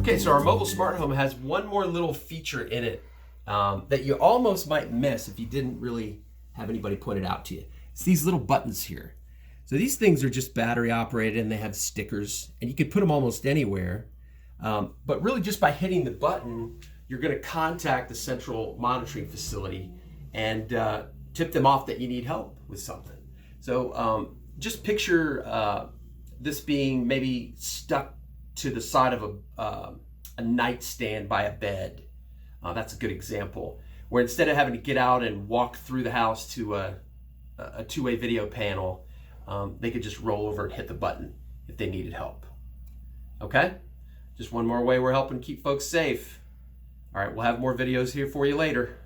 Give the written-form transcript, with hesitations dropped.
Okay, so our mobile smart home has one more little feature in it that you almost might miss if you didn't really have anybody point it out to you. It's these little buttons here. So these things are just battery operated and they have stickers and you could put them almost anywhere. But really just by hitting the button, you're gonna contact the central monitoring facility and tip them off that you need help with something. So just picture this being maybe stuck to the side of a nightstand by a bed. That's a good example, where instead of having to get out and walk through the house to a two-way video panel, they could just roll over and hit the button if they needed help. Okay? Just one more way we're helping keep folks safe. All right, we'll have more videos here for you later.